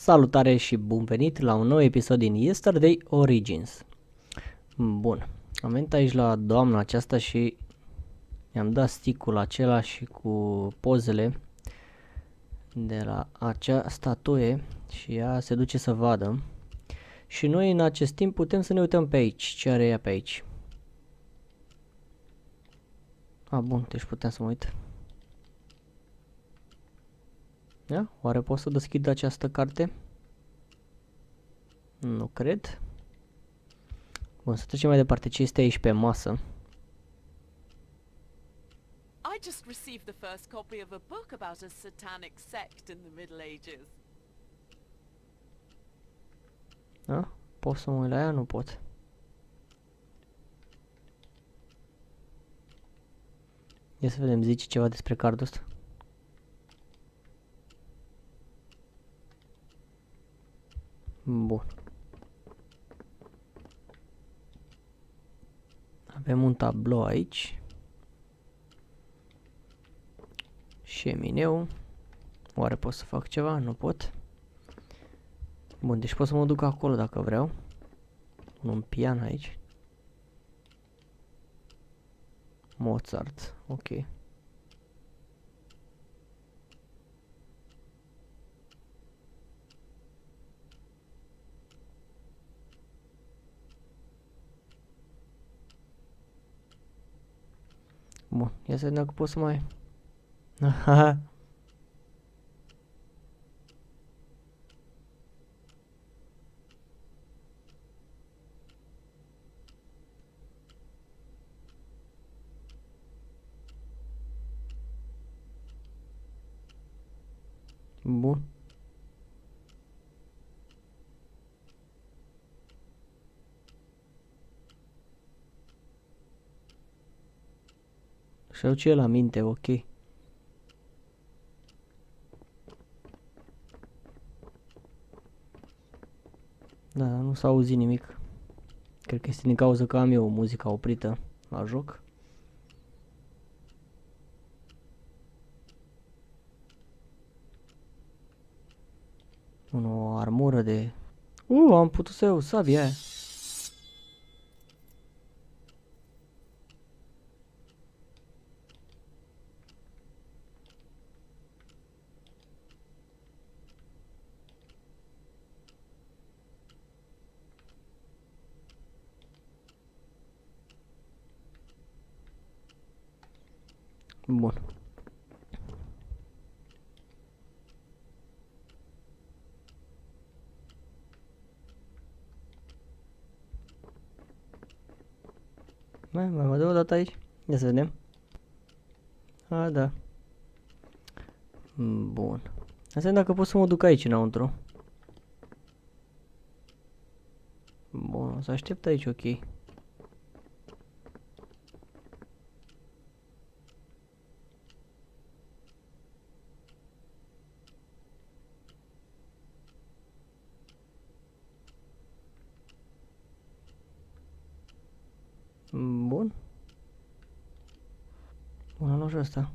Salutare și bun venit la un nou episod din Yesterday Origins. Bun, am venit aici la doamna aceasta și i-am dat stick-ul acela și cu pozele de la acea statuie și ea se duce să vadă. Și noi în acest timp putem să ne uităm pe aici, ce are ea pe aici. Bun, deci putem să mă uit. Ia? Oare pot să deschid această carte? Nu cred. Bun, să trecem mai departe. Ce este aici pe masă? I just received the first copy of a book about a satanic sect in the Middle Ages. Da? Pot să mă uit la ea? Nu pot. Ia să vedem, zice ceva despre cardul ăsta. Bun. Avem un tablou aici. Șemineu. Oare pot să fac ceva? Nu pot. Bun, deci pot să mă duc acolo dacă vreau. Un pian aici. Mozart, ok. Bun, ia să vedem dacă pot să mai... Aha. Bun. Și-au ce la minte, ok. Da, nu s-a auzit nimic. Cred că este din cauza că am eu muzica oprită la joc. O armură de... am putut să iau sabia aia. Bun. Mai mă dă o dată aici. Ia să vedem. Da. Bun. Asta dacă pot să mă duc aici înăuntru. Bun, o să aștept aici, ok. Bun. Bun, am luat și asta.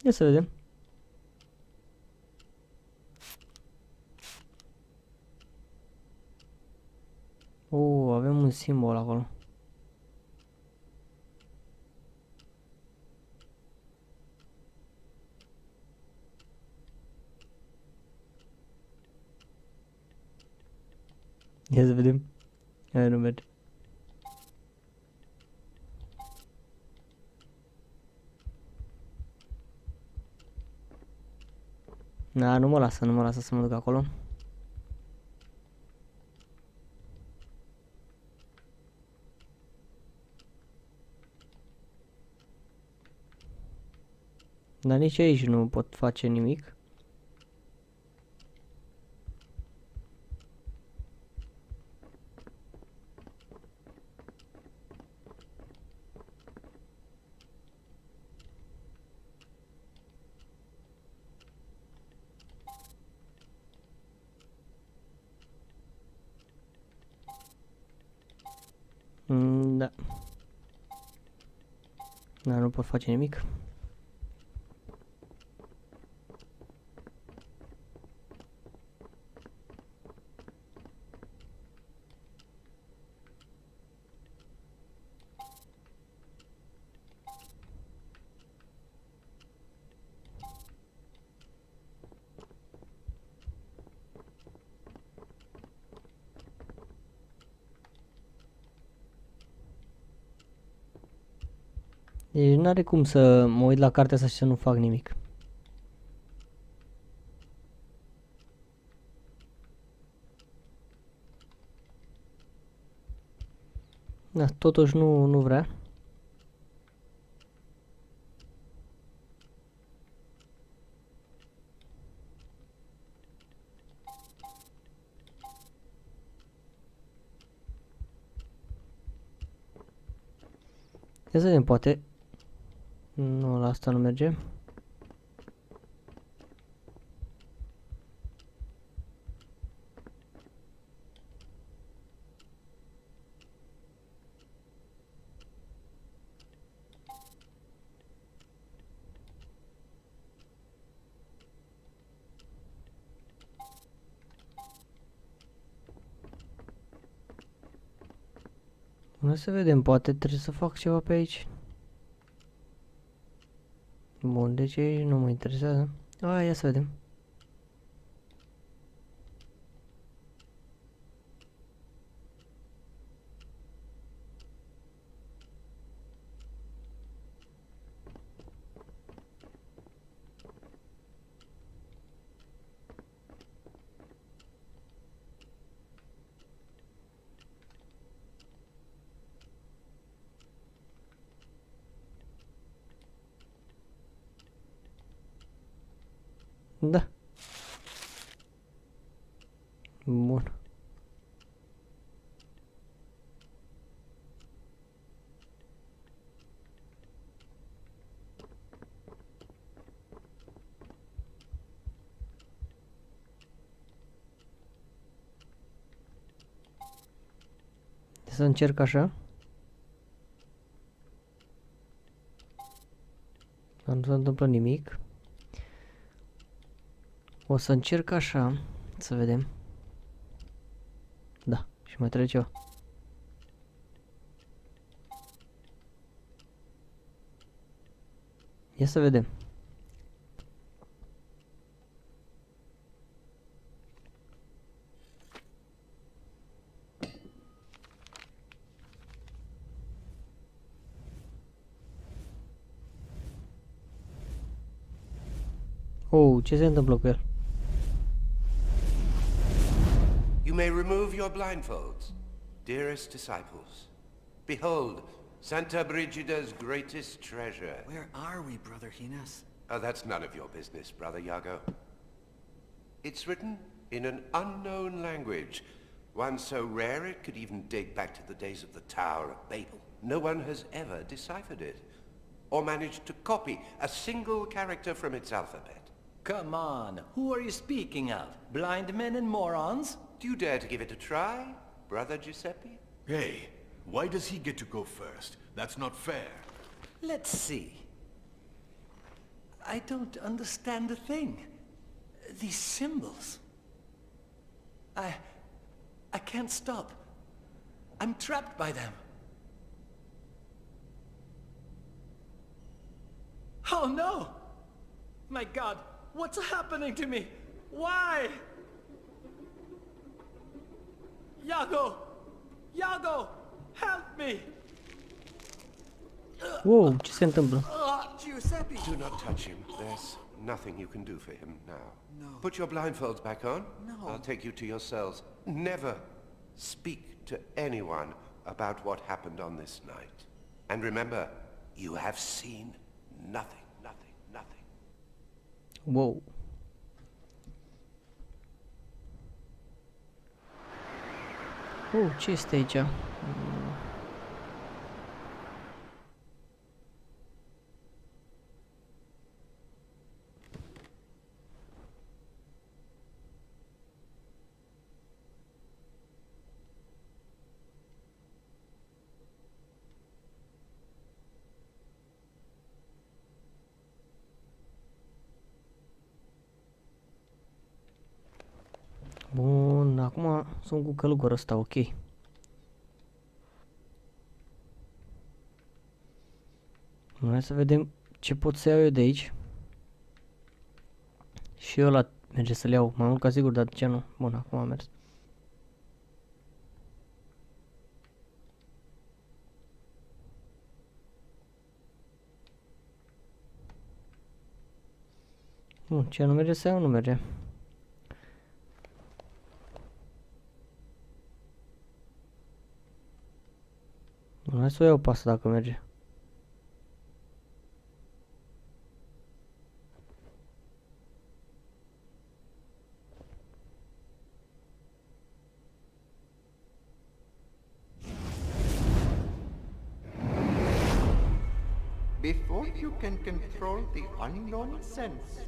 Ia să vedem. Avem un simbol acolo. Ia să vedem. Aia nu merge. Da, nu mă lasă să mă duc acolo. Dar nici aici nu pot face nimic. Dar nu pot face nimic. Deci n-are cum să mă uit la cartea asta și să nu fac nimic. Da, totuși nu vrea. Ia să vedem, poate. Nu, la asta nu merge. Hai să vedem, poate trebuie să fac ceva pe aici. Bun, deci aici nu mă interesează. Ia să vedem. Da. Bun. Să încerc așa. Nu se întâmplă nimic. O să încerc așa, să vedem. Da, și mai trebuie ceva. Ia să vedem. Oh, ce se întâmplă cu el? You may remove your blindfolds, dearest disciples. Behold, Santa Brigida's greatest treasure. Where are we, Brother Hinas? Oh, that's none of your business, Brother Iago. It's written in an unknown language, one so rare it could even date back to the days of the Tower of Babel. No one has ever deciphered it, or managed to copy a single character from its alphabet. Come on, who are you speaking of? Blind men and morons? Do you dare to give it a try, Brother Giuseppe? Hey, why does he get to go first? That's not fair. Let's see. I don't understand a thing. These symbols. I can't stop. I'm trapped by them. Oh no! My God, what's happening to me? Why? Iago! Iago! Help me! Wow, ce se întâmplă? Giuseppe! Do not touch him. There's nothing you can do for him now. No. Put your blindfolds back on. No. I'll take you to your cells. Never speak to anyone about what happened on this night. And remember, you have seen nothing, nothing, nothing. Wow. Ce este aici? acum sunt cu călugărul ăsta, ok. Hai să vedem ce pot să iau eu de aici. Și eu ăla merge să-l iau, mai mult ca sigur, dar de ce nu? Bun, acum am mers. Bun, ce nu merge să iau, nu merge. Bun, hai să o iau pe asta dacă merge. Before you can control the unknown sense,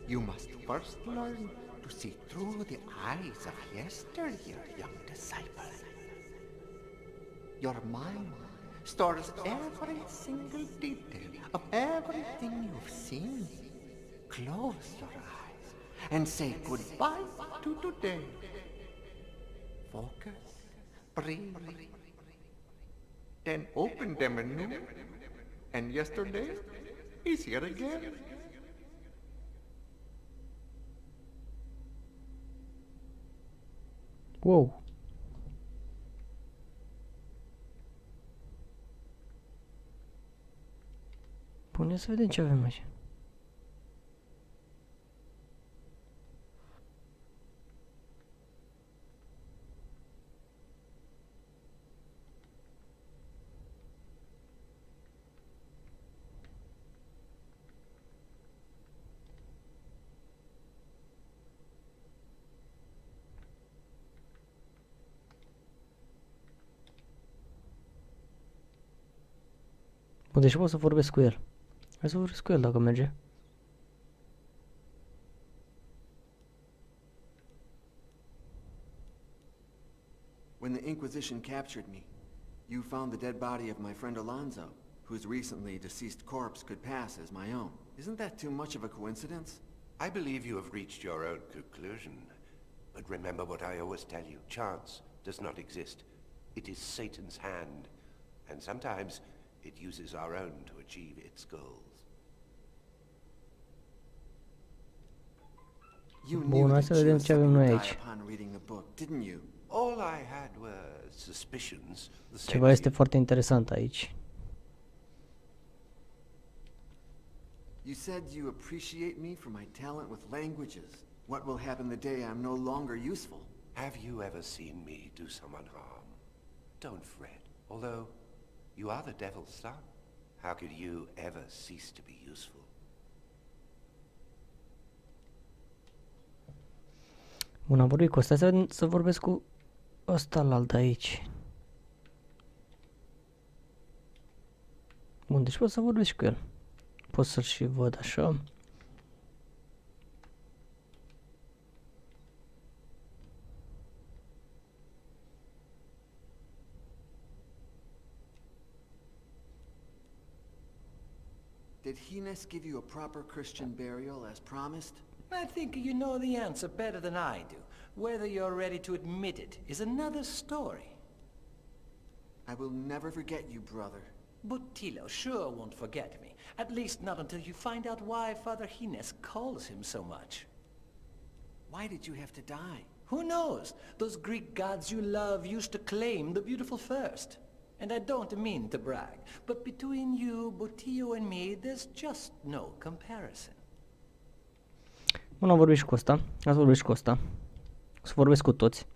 you must first learn to see through the eyes of yesteryear, young disciple. Your mind stores every single detail of everything you've seen. Close your eyes and say goodbye to today. Focus, breathe, then open them anew. And yesterday is here again. Wow. Pune să vedem ce avem aici. Bun, deci pot să vorbesc cu el. Hai să vorbesc cu el dacă merge. When the Inquisition captured me, you found the dead body of my friend Alonzo, whose recently deceased corpse could pass as my own. Isn't that too much of a coincidence? I believe you have reached your own conclusion. But remember what I always tell you. Chance does not exist. It is Satan's hand. And sometimes it uses our own to achieve its goals. You Bun, knew hai that să vedem Judas ce avem noi would die aici. upon reading the book, didn't you? All I had were suspicions. The same Ceva as este you. foarte interesant aici. You said you appreciate me for my talent with languages. What will happen the day I'm no longer useful? Have you ever seen me do someone harm? Don't fret. Although you are the devil's son, how could you ever cease to be useful? Bun, am vorbit cu ăsta, să vorbesc cu ăsta la alt aici. Bun, deci pot să vorbesc cu el. Pot să-l și văd așa. Did Hines give you a proper Christian burial as promised? I think you know the answer better than I do. Whether you're ready to admit it is another story. I will never forget you, brother. But Tilo sure won't forget me. At least not until you find out why Father Hines calls him so much. Why did you have to die? Who knows? Those Greek gods you love used to claim the beautiful first. And I don't mean to brag, but between you, Botillo and me, there's just no comparison. Bun, am vorbit și cu ăsta. Hai să vorbesc și cu ăsta. O să vorbesc cu toți.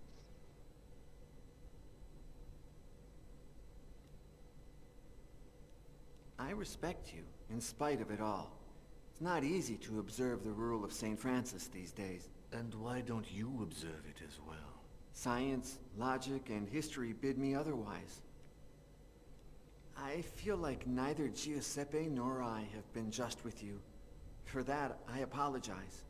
I respect you, in spite of it all. It's not easy to observe the rule of St. Francis these days. And why don't you observe it as well? Science, logic, and history bid me otherwise. I feel like neither Giuseppe nor I have been just with you. For that, I apologize.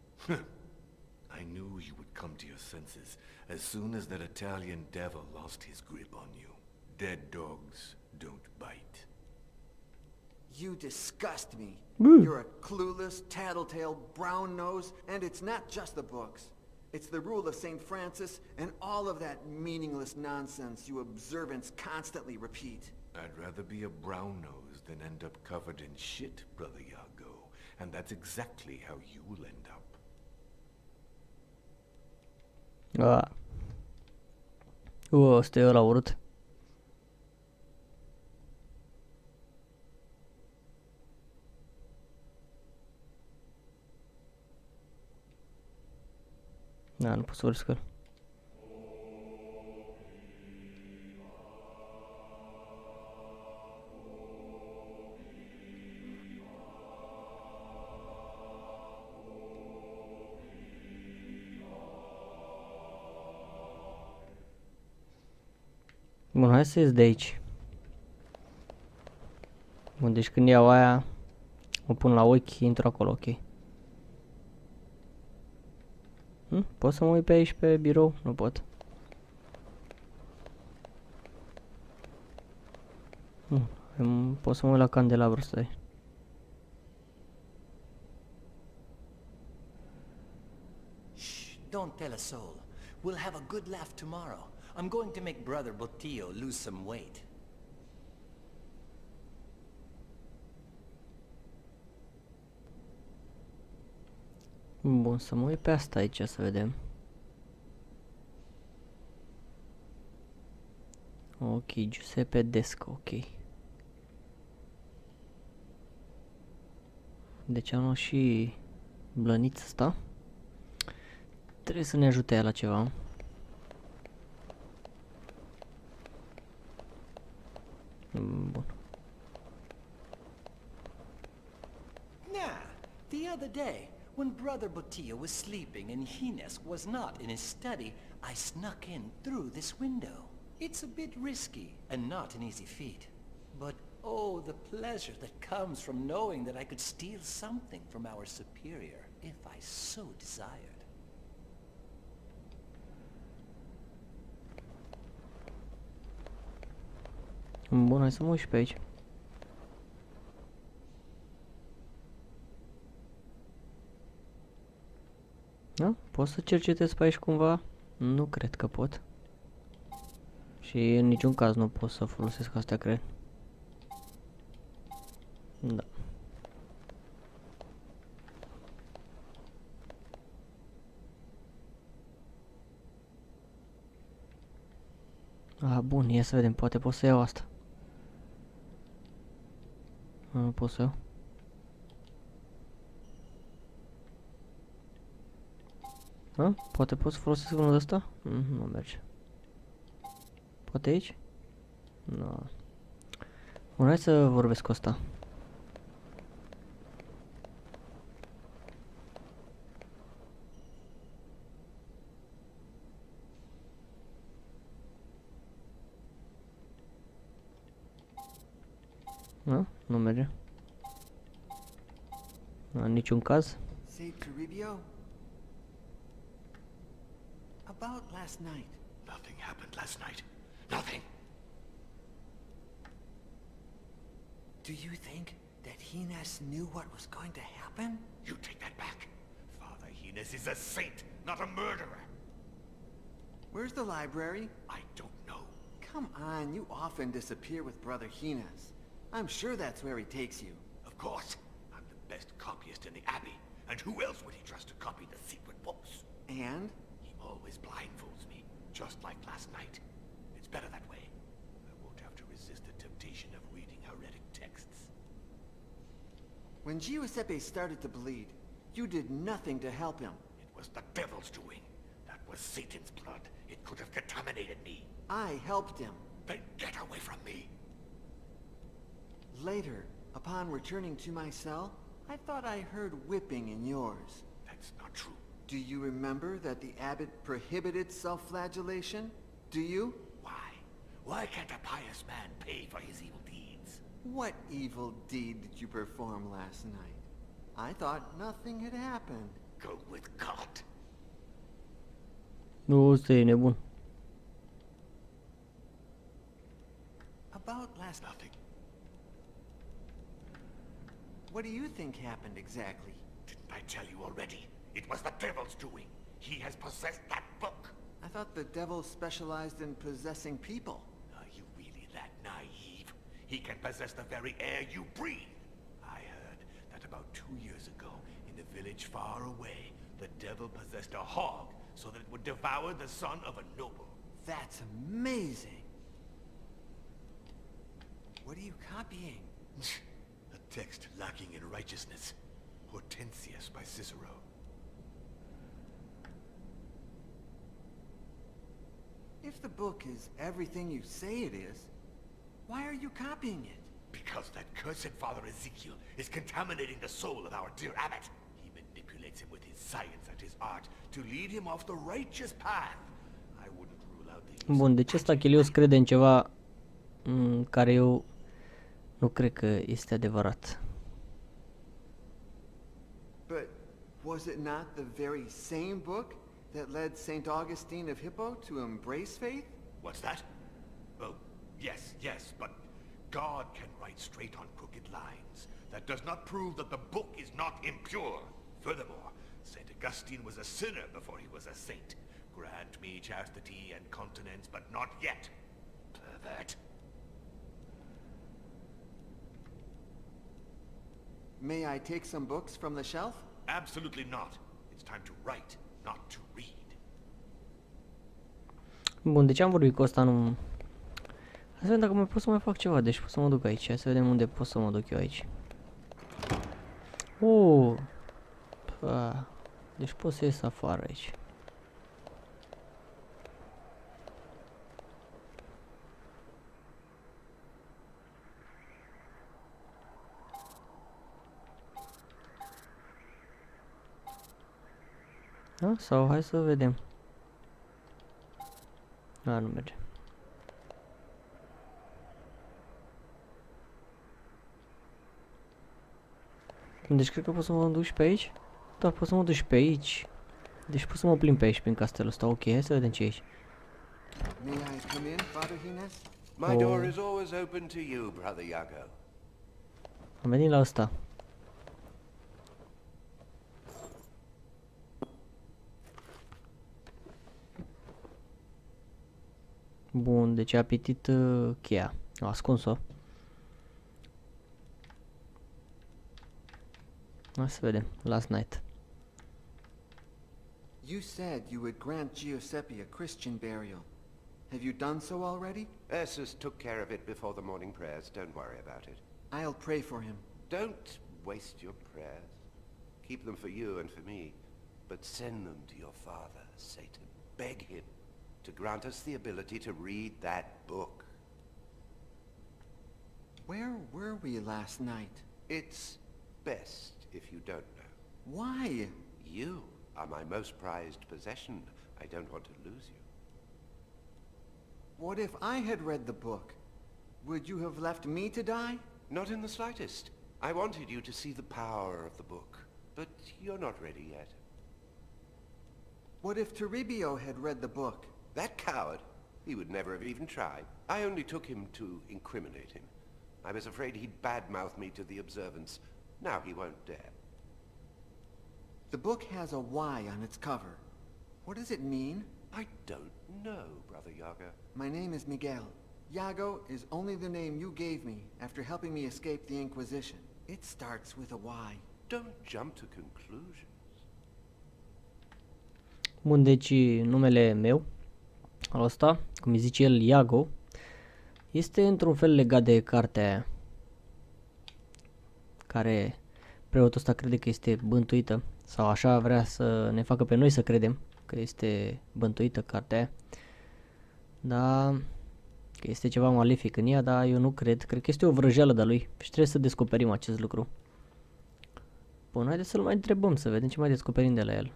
I knew you would come to your senses as soon as that Italian devil lost his grip on you. Dead dogs don't bite. You disgust me. Woo. You're a clueless, tattletale, brown nose, and it's not just the books. It's the rule of St. Francis and all of that meaningless nonsense you observants constantly repeat. I'd rather be a brown nose than end up covered in shit, Brother Iago. And that's exactly how you'll end up. Ăsta e ăla urât. Da, nu pot să vorbesc cu el. Bun, hai să ies de aici. Bun, deci când iau aia, o pun la ochi, intru acolo, ok. Pot să mă uit pe aici pe birou? Nu pot. Pot să mă uit la candelabru, stai. Shh, don't tell a soul. We'll have a good laugh tomorrow. I'm going to make Brother Botillo lose some weight. Bun, să mă uit pe asta aici să vedem. Ok, Giuseppe Desco, ok. Deci am luat și blănița asta. Trebuie să ne ajute ea la ceva. Bun. Nah, the other day, when Brother Botillo was sleeping and Hines was not in his study, I snuck in through this window. It's a bit risky and not an easy feat. But oh, the pleasure that comes from knowing that I could steal something from our superior if I so desired. Bun, hai să mă uit și pe aici. Da? Pot să cercetez pe aici cumva? Nu cred că pot. Și în niciun caz nu pot să folosesc astea, cred. Da. Bun, ia să vedem, poate pot să iau asta. Nu pot să iau. Poate pot să folosesc unul de ăsta? Nu merge. Poate aici? Nu. Bun, hai să vorbesc cu ăsta. Nu merge. În niciun caz. Say, Toribio? About last night. Nothing happened last night. Nothing. Do you think that Hines knew what was going to happen? You take that back. Father Hines is a saint, not a murderer. Where's the library? I don't know. Come on, you often disappear with Brother Hines. I'm sure that's where he takes you. Of course. I'm the best copyist in the Abbey. And who else would he trust to copy the secret books? And? He always blindfolds me, just like last night. It's better that way. I won't have to resist the temptation of reading heretic texts. When Giuseppe started to bleed, you did nothing to help him. It was the devil's doing. That was Satan's blood. It could have contaminated me. I helped him. Then get away from me. Later, upon returning to my cell, I thought I heard whipping in yours. That's not true. Do you remember that the abbot prohibited self-flagellation? Do you? Why? Why can't a pious man pay for his evil deeds? What evil deed did you perform last night? I thought nothing had happened. Go with God. Nu, ăsta e nebun. About last... Nothing. What do you think happened exactly? Didn't I tell you already? It was the devil's doing. He has possessed that book. I thought the devil specialized in possessing people. Are you really that naive? He can possess the very air you breathe. I heard that about 2 years ago, in a village far away, the devil possessed a hog so that it would devour the son of a noble. That's amazing. What are you copying? A text lacking in righteousness. Hortensius by Cicero. If the book is everything you say it is, why are you copying it? Because that cursed Father Ezekiel is contaminating the soul of our dear abbot. He manipulates him with his science and his art to lead him off the righteous path. I wouldn't rule out the use Bun, of deci ăsta Chelios crede în ceva care eu nu cred că este adevărat. But was it not the very same book that led St. Augustine of Hippo to embrace faith? What's that? Oh, yes, but God can write straight on crooked lines. That does not prove that the book is not impure. Furthermore, St. Augustine was a sinner before he was a saint. Grant me chastity and continence, but not yet. Pervert. May I take some books from the shelf? Absolutely not. It's time to write, not to read. Bun, de ce am vorbit cu ăsta? Nu... Hai să vedem dacă mai pot să mai fac ceva, deci pot să mă duc aici. Hai să vedem unde pot să mă duc eu aici. Deci pot să ies afară aici. Da? Sau hai să vedem. Nu merge. Deci cred că pot să mă duc și pe aici? Da, pot să mă duc și pe aici. Deci pot să mă plimb pe aici, prin castelul ăsta. Ok, hai să vedem ce e aici. May I come in, Father Hines? My door is always open to you, Brother Iago. Am venit la ăsta. Bun, deci a pitit cheia. A ascuns-o. Hai să vedem. Last night. You said you would grant Giuseppe a Christian burial. Have you done so already? Ursus took care of it before the morning prayers. Don't worry about it. I'll pray for him. Don't waste your prayers. Keep them for you and for me. But send them to your father, Satan. Beg him to grant us the ability to read that book. Where were we last night? It's best if you don't know. Why? You are my most prized possession. I don't want to lose you. What if I had read the book? Would you have left me to die? Not in the slightest. I wanted you to see the power of the book, but you're not ready yet. What if Toribio had read the book? That coward, he would never have even tried. I only took him to incriminate him. I was afraid he'd badmouth me to the observance. Now he won't dare. The book has a Y on its cover. What does it mean? I don't know, Brother Iago. My name is Miguel. Iago is only the name you gave me after helping me escape the Inquisition. It starts with a Y. Don't jump to conclusions. Bun, deci numele meu, al ăsta, cum îi zice el, Iago, este într-un fel legat de cartea aia, care preotul ăsta crede că este bântuită, sau așa vrea să ne facă pe noi să credem că este bântuită cartea aia, da, că este ceva malefic în ea, dar eu nu cred, cred că este o vrăjeală de-a lui și trebuie să descoperim acest lucru. Bun, haideți să-l mai întrebăm, să vedem ce mai descoperim de la el.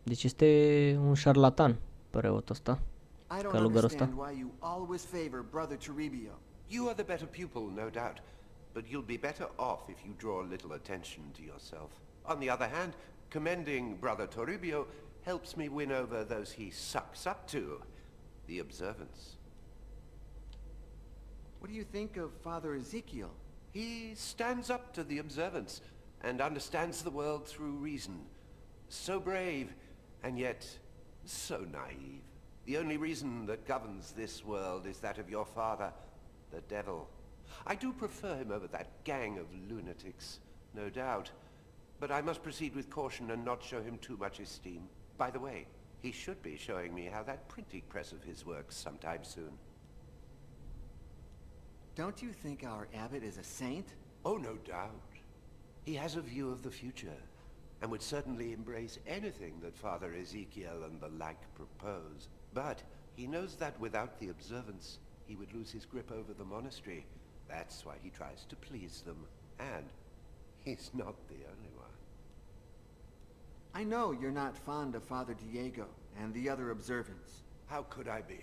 Deci este un șarlatan, preotul ăsta, I don't călugărul ăsta. understand why you always favor Brother Toribio. You are the better pupil, no doubt, but you'll be better off if you draw a little attention to yourself. On the other hand, commending Brother Toribio helps me win over those he sucks up to, the observance. What do you think of Father Ezekiel? He stands up to the observance and understands the world through reason. So brave, and yet So naive. The only reason that governs this world is that of your father, the devil. I do prefer him over that gang of lunatics, no doubt. But I must proceed with caution and not show him too much esteem. By the way, he should be showing me how that printing press of his works sometime soon. Don't you think our abbot is a saint? Oh, no doubt. He has a view of the future, and would certainly embrace anything that Father Ezekiel and the like propose. But he knows that without the observance, he would lose his grip over the monastery. That's why he tries to please them. And he's not the only one. I know you're not fond of Father Diego and the other observants. How could I be?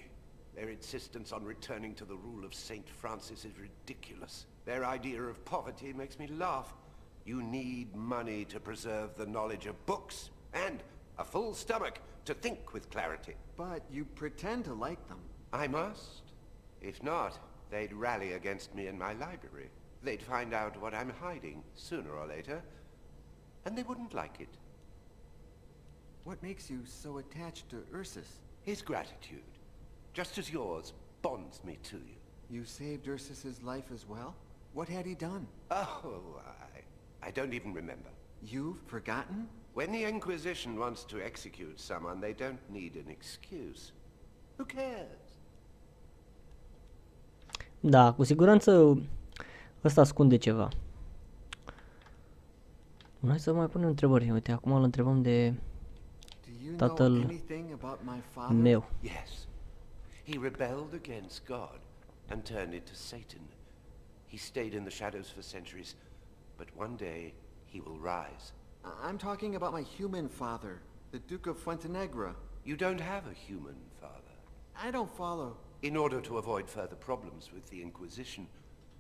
Their insistence on returning to the rule of Saint Francis is ridiculous. Their idea of poverty makes me laugh. You need money to preserve the knowledge of books, and a full stomach to think with clarity. But you pretend to like them. I must. If not, they'd rally against me in my library. They'd find out what I'm hiding, sooner or later, and they wouldn't like it. What makes you so attached to Ursus? His gratitude, just as yours, bonds me to you. You saved Ursus's life as well? What had he done? Oh, I don't even remember. You've forgotten? When the Inquisition wants to execute someone, they don't need an excuse. Who cares? Da, cu siguranță ăsta ascunde ceva. Hai să mai punem întrebări. Uite, acum îl întrebăm de Do you know tatăl anything about my father? meu. Yes. He rebelled against God and turned into Satan. He stayed in the shadows for centuries, but one day he will rise. I'm talking about my human father, the Duke of Fuentenegra. You don't have a human father. I don't follow. In order to avoid further problems with the Inquisition,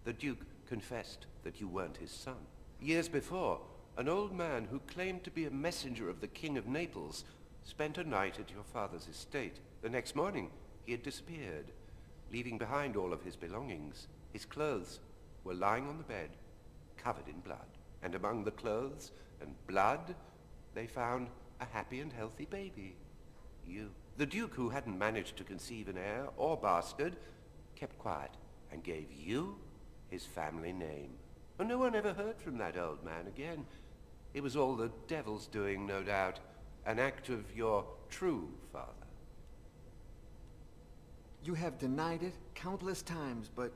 the Duke confessed that you weren't his son. Years before, an old man who claimed to be a messenger of the King of Naples spent a night at your father's estate. The next morning, he had disappeared, leaving behind all of his belongings. His clothes were lying on the bed, covered in blood. And among the clothes and blood, they found a happy and healthy baby. You. The Duke, who hadn't managed to conceive an heir or bastard, kept quiet and gave you his family name. And no one ever heard from that old man again. It was all the devil's doing, no doubt. An act of your true father. You have denied it countless times, but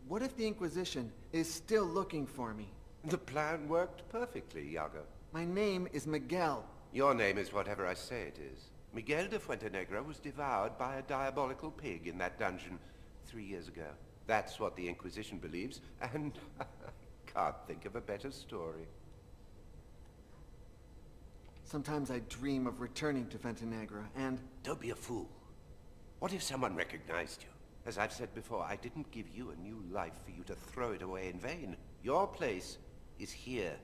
what if the Inquisition is still looking for me? The plan worked perfectly, Iago. My name is Miguel. Your name is whatever I say it is. Miguel de Fuentenegra was devoured by a diabolical pig in that dungeon 3 years ago. That's what the Inquisition believes, and I can't think of a better story. Sometimes I dream of returning to Fuentenegra, and... Don't be a fool. What if someone recognized you? As I've said before, I didn't give you a new life for you to throw it away in vain. Your place is here,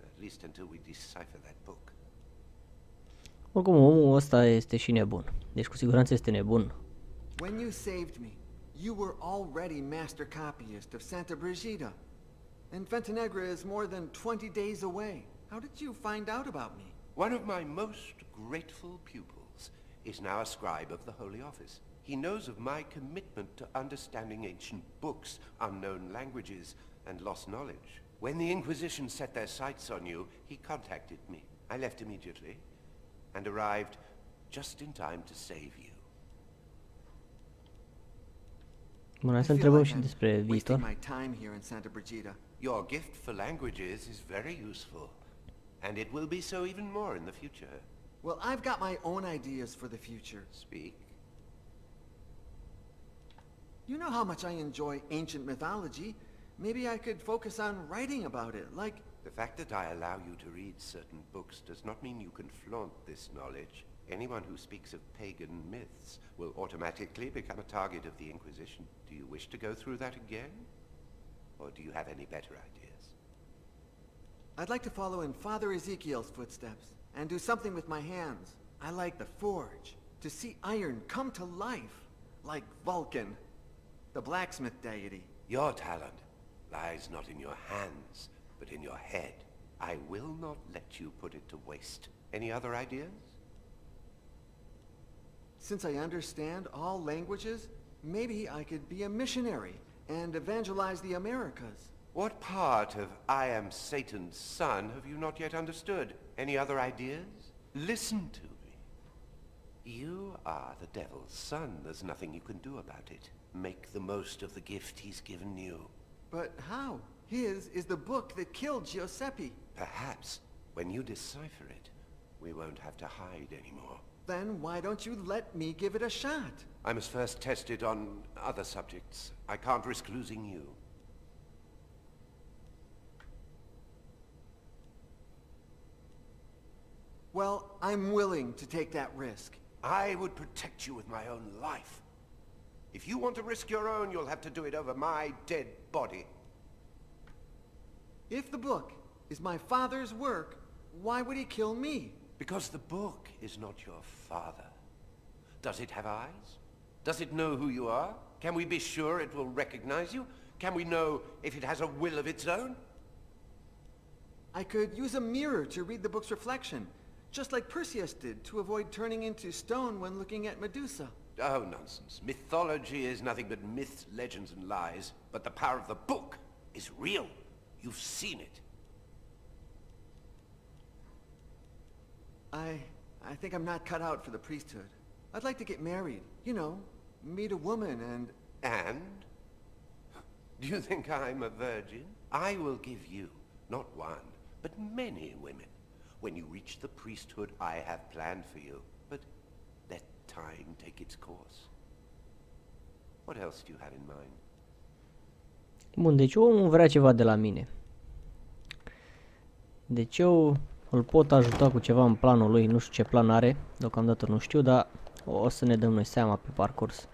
at least until we decipher that book. Oricum, omul ăsta este și nebun. Deci cu siguranță este nebun. When you saved me, you were already master copyist of Santa Brigida. And Fuentenegra is more than 20 days away. How did you find out about me? One of my most grateful pupils is now a scribe of the Holy Office. He knows of my commitment to understanding ancient books, unknown languages, and lost knowledge. When the Inquisition set their sights on you, he contacted me. I left immediately and arrived just in time to save you. Bun, hai I să feel întrebăm like și I'm despre wasting viitor. my time here in Santa Brigida. Your gift for languages is very useful, and it will be so even more in the future. Well, I've got my own ideas for the future. Speak. You know how much I enjoy ancient mythology. Maybe I could focus on writing about it, like... The fact that I allow you to read certain books does not mean you can flaunt this knowledge. Anyone who speaks of pagan myths will automatically become a target of the Inquisition. Do you wish to go through that again? Or do you have any better ideas? I'd like to follow in Father Ezekiel's footsteps and do something with my hands. I like the forge, to see iron come to life, like Vulcan, the blacksmith deity. Your talent lies not in your hands, but in your head. I will not let you put it to waste. Any other ideas? Since I understand all languages, maybe I could be a missionary and evangelize the Americas. What part of I am Satan's son have you not yet understood? Any other ideas? Listen to me. You are the devil's son. There's nothing you can do about it. Make the most of the gift he's given you. But how? His is the book that killed Giuseppe. Perhaps, when you decipher it, we won't have to hide anymore. Then why don't you let me give it a shot? I must first test it on other subjects. I can't risk losing you. Well, I'm willing to take that risk. I would protect you with my own life. If you want to risk your own, you'll have to do it over my dead body. If the book is my father's work, why would he kill me? Because the book is not your father. Does it have eyes? Does it know who you are? Can we be sure it will recognize you? Can we know if it has a will of its own? I could use a mirror to read the book's reflection, just like Perseus did to avoid turning into stone when looking at Medusa. Oh, nonsense. Mythology is nothing but myths, legends, and lies. But the power of the book is real. You've seen it. I think I'm not cut out for the priesthood. I'd like to get married, you know, meet a woman and... And? Do you think I'm a virgin? I will give you, not one, but many women. When you reach the priesthood I have planned for you. But let time take its course. What else do you have in mind? Bun, deci omul vrea ceva de la mine. Deci eu îl pot ajuta cu ceva în planul lui, nu știu ce plan are, deocamdată nu știu, dar o să ne dăm noi seama pe parcurs.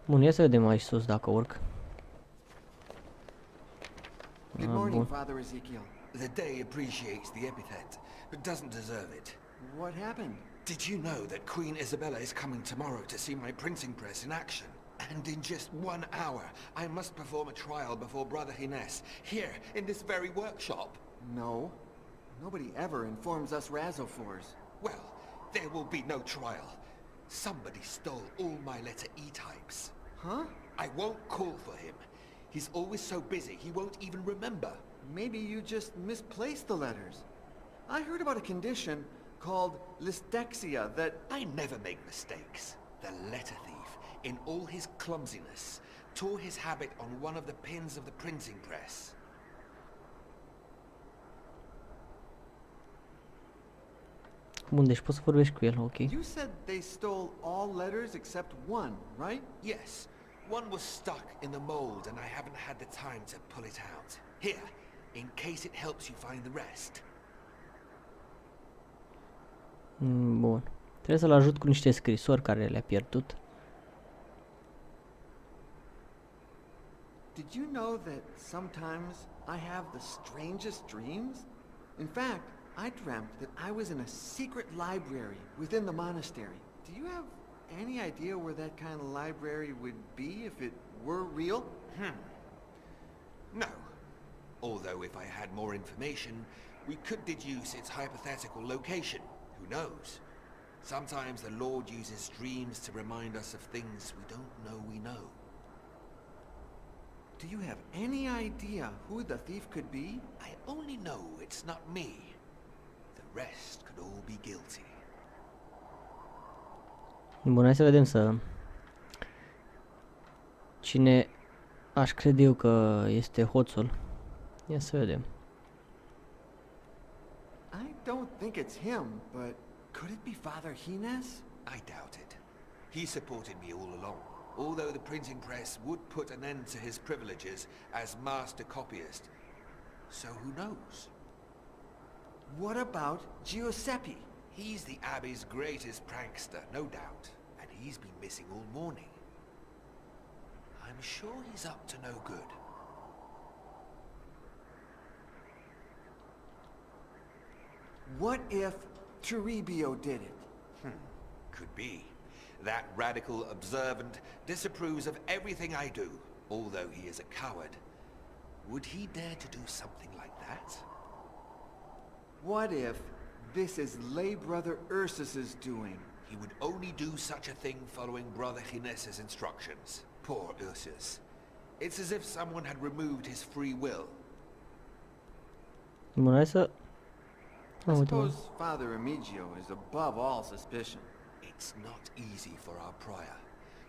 Bun, ia să vedem aici sus dacă urc. Good morning, Father Ezekiel. The day appreciates the epithet, but doesn't deserve it. What happened? Did you know that Queen Isabella is coming tomorrow to see my printing press in action? And in just 1 hour, I must perform a trial before Brother Hines, here, in this very workshop. No. Nobody ever informs us Razophors. Well, there will be no trial. Somebody stole all my letter E-types. Huh? I won't call for him. He's always so busy, he won't even remember. Maybe you just misplaced the letters. I heard about a condition called lystexia that... I never make mistakes. The letter thief, in all his clumsiness, tore his habit on one of the pins of the printing press. Bun, deci poți să vorbești cu el, ok. You said they stole all letters except one, right? Yes, one was stuck in the mold and I haven't had the time to pull it out. Here, in case it helps you find the rest. Bun. Trebuie să-l ajut cu niște scrisori care le-a pierdut. Did you know that sometimes I have the strangest dreams? In fact, I dreamt that I was in a secret library within the monastery. Do you have any idea where that kind of library would be if it were real? No. Although if I had more information, we could deduce its hypothetical location. Who knows? Sometimes the Lord uses dreams to remind us of things we don't know we know. Do you have any idea who the thief could be? I only know it's not me. The rest could all be guilty. Bun, hai să vedem cine aș crede eu că este hoțul. Ia să vedem. I don't think it's him, but could it be Father Hines? I doubt it. He supported me all along, although the printing press would put an end to his privileges as master copyist. So who knows? What about Giuseppe? He's the Abbey's greatest prankster, no doubt, and he's been missing all morning. I'm sure he's up to no good. What if Toribio did it? Could be. That radical observant disapproves of everything I do, although he is a coward. Would he dare to do something like that? What if this is lay brother Ursus's doing? He would only do such a thing following Brother Gines's instructions. Poor Ursus. It's as if someone had removed his free will. Bun, hai să... I uite, suppose Father Remigio is above all suspicion. It's not easy for our prior,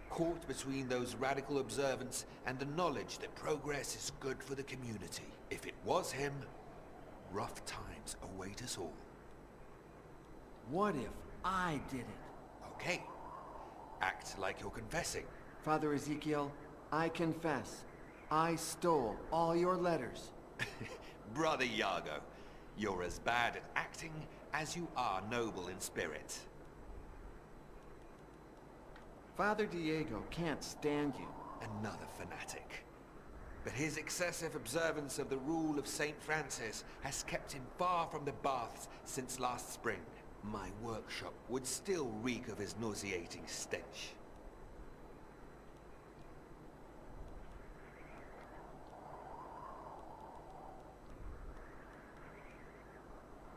caught between those radical observants and the knowledge that progress is good for the community. If it was him, rough times await us all. What if I did it? Okay. Act like you're confessing. Father Ezekiel, I confess. I stole all your letters. Brother Iago, you're as bad at acting as you are noble in spirit. Father Diego can't stand you. Another fanatic. But his excessive observance of the rule of St. Francis has kept him far from the baths since last spring. My workshop would still reek of his nauseating stench.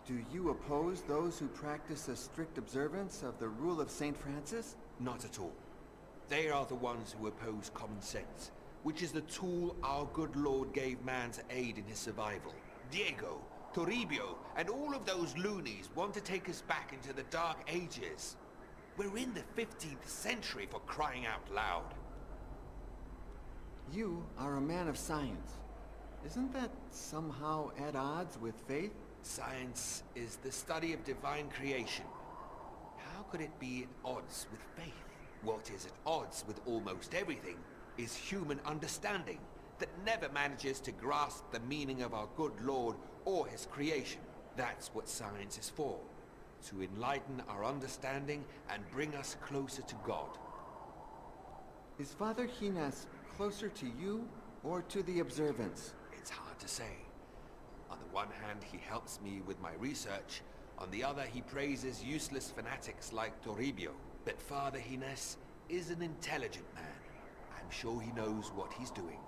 Do you oppose those who practice a strict observance of the rule of St. Francis? Not at all. They are the ones who oppose common sense, which is the tool our good Lord gave man to aid in his survival. Diego, Toribio, and all of those loonies want to take us back into the Dark Ages. We're in the 15th century, for crying out loud. You are a man of science. Isn't that somehow at odds with faith? Science is the study of divine creation. How could it be at odds with faith? What is at odds with almost everything is human understanding that never manages to grasp the meaning of our good Lord or his creation. That's what science is for, to enlighten our understanding and bring us closer to God. Is Father Gines closer to you or to the observance? It's hard to say. On the one hand, he helps me with my research. On the other, he praises useless fanatics like Toribio. But Father Gines is an intelligent man. I'm sure he knows what he's doing.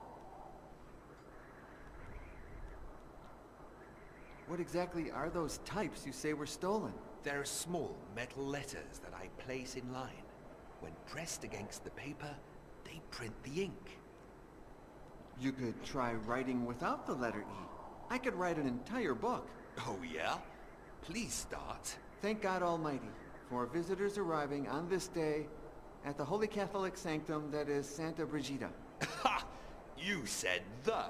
What exactly are those types you say were stolen? They're small metal letters that I place in line. When pressed against the paper, they print the ink. You could try writing without the letter E. I could write an entire book. Oh yeah? Please start. Thank God Almighty for visitors arriving on this day at the Holy Catholic Sanctum that is Santa Brigida. Ha! You said the.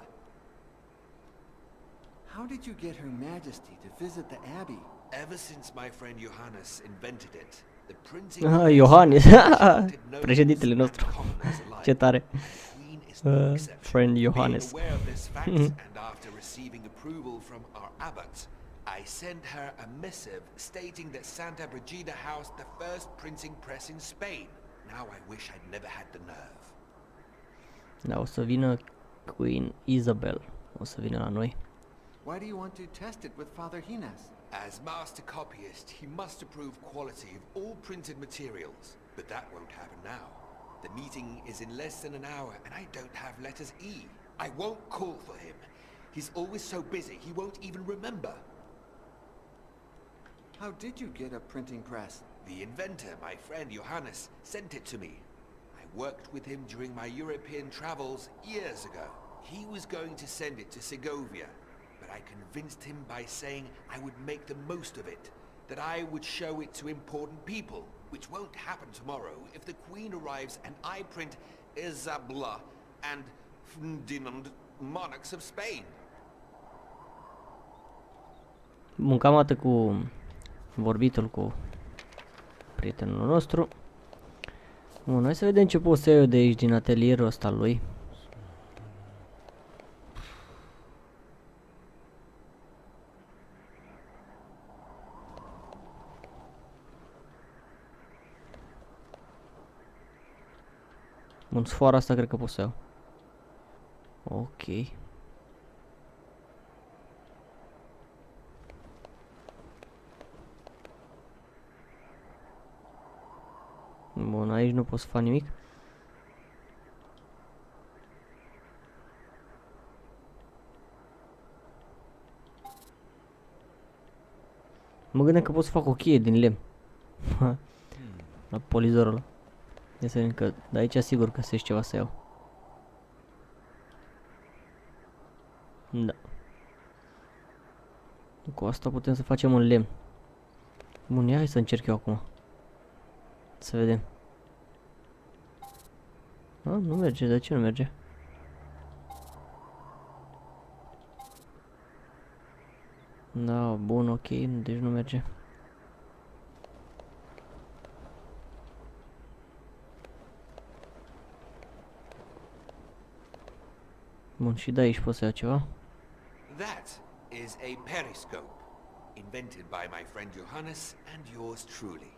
How did you get Her Majesty to visit the Abbey? Ever since my friend Johannes invented it, the printing Iohannis, accepted nobles președintele and nostru. commoners alike. Ce tare. The Queen is no exception. Friend Johannes. Being aware of this fact, and after receiving approval from our abbot, I sent her a missive stating that Santa Brigida housed the first printing press in Spain. Now I wish I'd never had the nerve. Da, o să vină Queen Isabel. O să vină la noi. Why do you want to test it with Father Gines? As master copyist, he must approve quality of all printed materials. But that won't happen now. The meeting is in less than an hour, and I don't have letters E. I won't call for him. He's always so busy, he won't even remember. How did you get a printing press? The inventor, my friend Johannes, sent it to me. I worked with him during my European travels years ago. He was going to send it to Segovia, but I convinced him by saying I would make the most of it, that I would show it to important people, which won't happen tomorrow if the Queen arrives and I print Isabella and Ferdinand, monarchs of Spain. Bun, cam atât cu vorbitul cu prietenul nostru. Bun, hai să vedem ce pot să iau eu de aici din atelierul ăsta al lui. Bun, sfoara asta cred că pot să iau. Ok. Bun, aici nu pot să fac nimic. Mă gândeam că pot să fac o cheie din lemn. La polizorul ăla. Ia să vedem că de aici sigur găsești ceva să iau. Da. Cu asta putem să facem un lemn. Bun, ia hai să încerc eu acum. Să vedem. A, nu merge, de ce nu merge? Da, bun, ok, deci nu merge. Bun, și de aici pot să iau ceva. That is a periscope, invented by my friend Johannes and yours truly.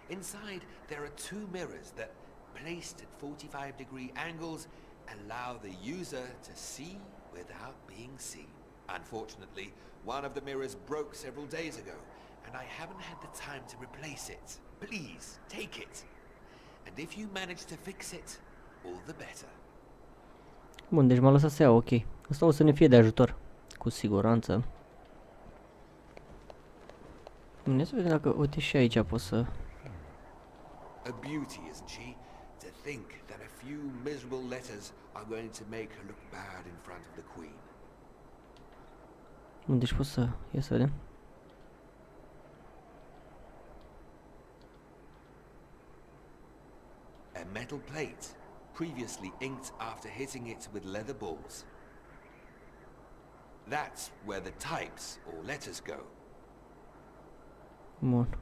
Inside, there are two mirrors that, placed at 45-degree angles, allow the user to see without being seen. Unfortunately, one of the mirrors broke several days ago, and I haven't had the time to replace it. Please, take it. And if you manage to fix it, all the better. Bun, deci m-a lăsat să iau, ok. Asta o să ne fie de ajutor. Cu siguranță. Bine, să vedem dacă, uite și aici pot să... A beauty, isn't she? To think that a few miserable letters are going to make her look bad in front of the Queen. Bun, deci pot să... Ia să vedem. A metal plate, previously inked after hitting it with leather balls. That's where the types or letters go. Bun.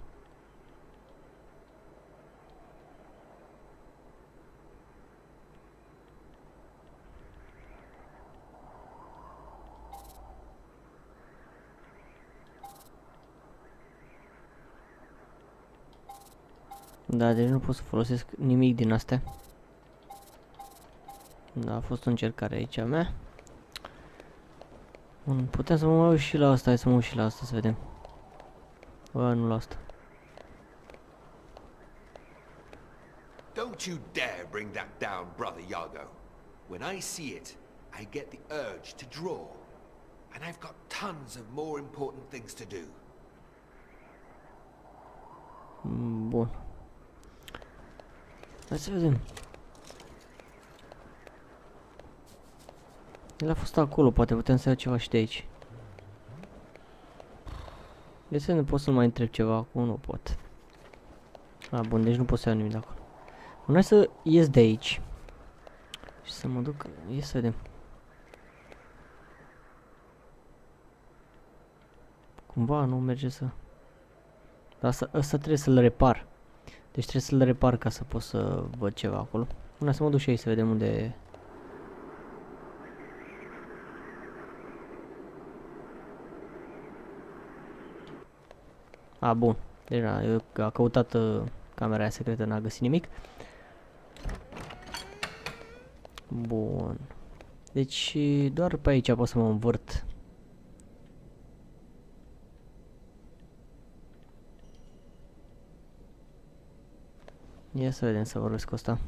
Da, deci nu pot să folosesc nimic din astea. Da, a fost o încercare aici a mea. Bun, putem să mă uit și la asta, hai să mă uit și la asta să vedem. Bă, nu la asta. Don't you dare bring that down, Brother Iago. When I see it, I get the urge to draw. And I've got tons of more important things to do. Bun. Hai să vedem. El a fost acolo, poate putem să iau ceva și de aici. De ce nu pot să mai întreb ceva acum? Nu pot. A, bun, deci nu pot să iau nimic de acolo. Bun, hai să ies de aici. Și să mă duc, ia să vedem. Cumva nu merge să... Dar asta trebuie să-l repar. Deci trebuie să-l repar ca să pot să văd ceva acolo. Una să mă duc și aici să vedem unde e. A, bun. Deci a căutat camera aia secretă, n-a găsit nimic. Bun. Deci doar pe aici pot să mă învârt. Ia să vedem, să vorbesc cu ăsta.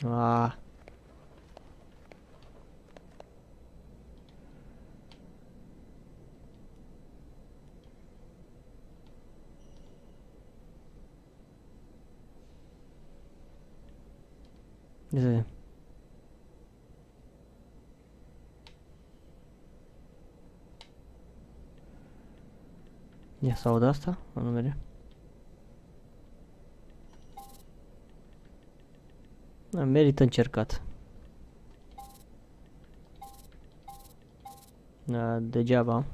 Aaaa. Ia să vedem. Ia să aud asta? Nu merge. Da, merită încercat. Da, degeaba.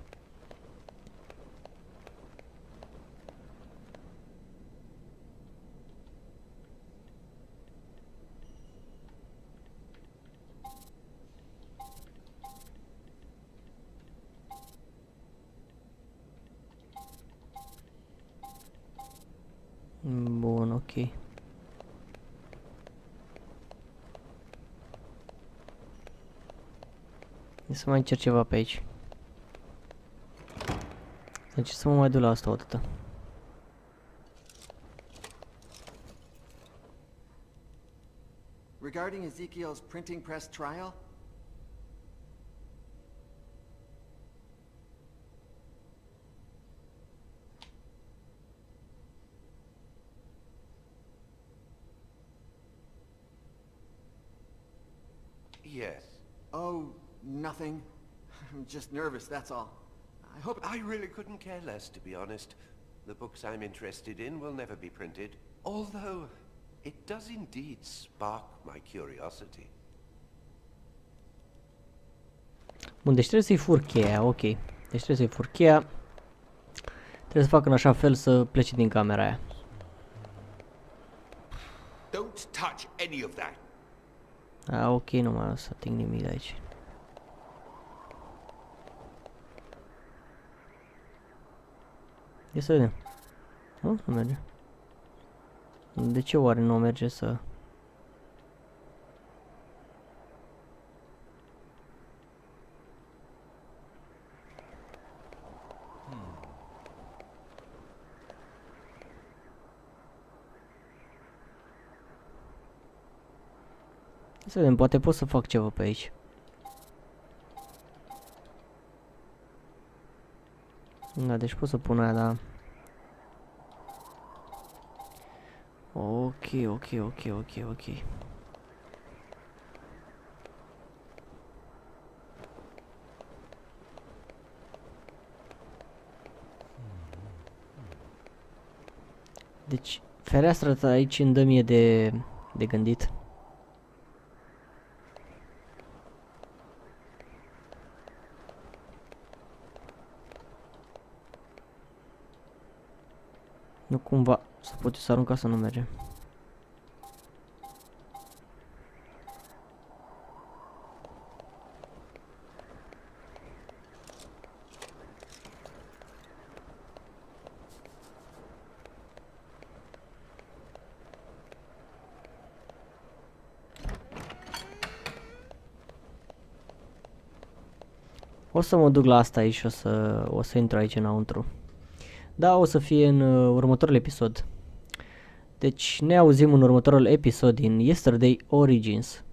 Bun, ok. Să mai încerc ceva pe aici. Deci să mă mai duc la asta o dată. Regarding Ezekiel's printing press trial, nothing. I'm just nervous, that's all. I hope... I really couldn't care less, to be honest. The books I'm interested in will never be printed, although it does indeed spark my curiosity. Bun, deci trebuie să-i fur cheia, ok. Deci trebuie să-i fur cheia. Trebuie să fac în așa fel să plece din camera aia. Don't touch any of that. Ok, nu mai o să ating nimic de aici. Ia să vedem. Nu merge. De ce oare nu merge să... Să vedem, poate pot să fac ceva pe aici. Da, deci pot să pun aia, da. Ok. Deci, fereastra asta aici îmi dă mie de gândit. Nu cumva să pot să arunc ca să nu merge. O să mă duc la asta aici și o să intru aici înăuntru. Da, o să fie în următorul episod. Deci ne auzim în următorul episod din Yesterday Origins.